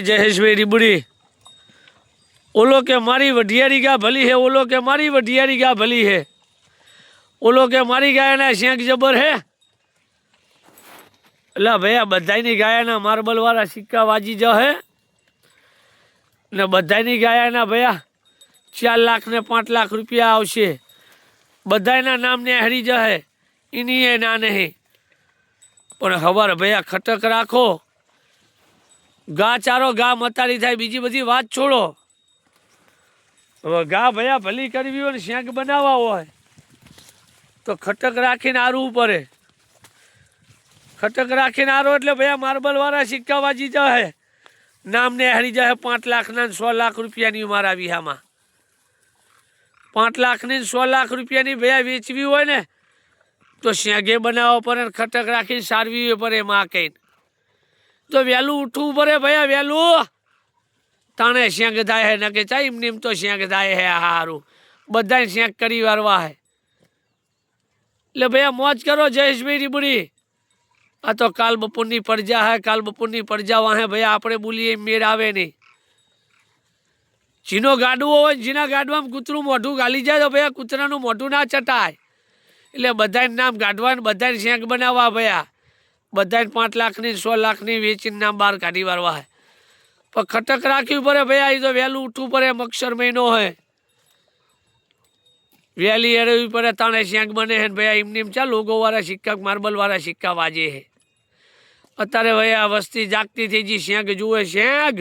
જયેશભાઈ રીબડી ઓલો કે મારી વઢિયારી ગા ભલી હે, ઓલો કે મારી વઢિયારી ગા ભલી હે, ઓલો કે મારી ગાયના શેંક જબર હે। એટલે ભૈયા બધાની ગાયાના માર્બલ વાળા સિક્કા વાજી જ હે ને બધાની ગાયાના ભૈયા 4 લાખ ને 5 લાખ રૂપિયા આવશે। બધાના નામને હરી જ હે, એની એ ના નહીં। પણ ખબર ભૈયા ખટક રાખો, ગા ચારો ગા મતારી થાય, બીજી બધી વાત છોડો। હવે ગા ભૈયા ભલી કરવી હોય ને શેંક બનાવવા હોય તો ખટક રાખીને આરવું પડે। ખટક રાખીને આરો એટલે ભૈયા માર્બલ વાળા સિક્કા વાજી જાય, નામને હરી જાય। 5 લાખના 100 લાખ રૂપિયાની મારા વિહામાં 5 લાખની 100 લાખ રૂપિયાની ભૈયા વેચવી હોય ને તો શેંગે બનાવવા પડે, ખટક રાખીને સારવી પડે। માં કહીને તો વહેલું ઉઠવું પડે ભૈયા, વહેલું તાણે શેંગ થાય હે, ન કે ચાઈ એમને એમ તો શેંગ થાય હે। હારું બધાને શેંક કરી વારવા હે। એટલે ભૈયા મોજ કરો જયેશભાઈ રીબડી। આ તો કાલ બપોરની પડજા હે, કાલ બપોરની પડજા વાહે ભૈયા આપણે બોલીએ મેળ આવે નહીં। જીનો ગાડવો હોય, જીના ગાડવામાં કૂતરું મોઢું ગાલી જાય તો ભૈયા કૂતરાનું મોઢું ના ચટાય। એટલે બધાને નામ ગાઢવા, બધાને શેંક બનાવવા ભૈયા, બધાને 5 લાખની 100 લાખની વેચીને નામ બહાર કાઢી વારવા હે। પણ ખટક રાખવી પડે ભૈયા, એ તો વહેલું ઉઠવું પડે। મક્ષર મહિનો હોય, વહેલી એરવી પડે, તાણે શેંક બને હે ભૈયા। એમને એમ ચા લોગો વાળા સિક્કા, માર્બલ વાળા સિક્કા વાજે હે। અત્યારે ભૈયા વસ્તી જાગતી થઈ ગઈ, શેંક જુએ શેંક।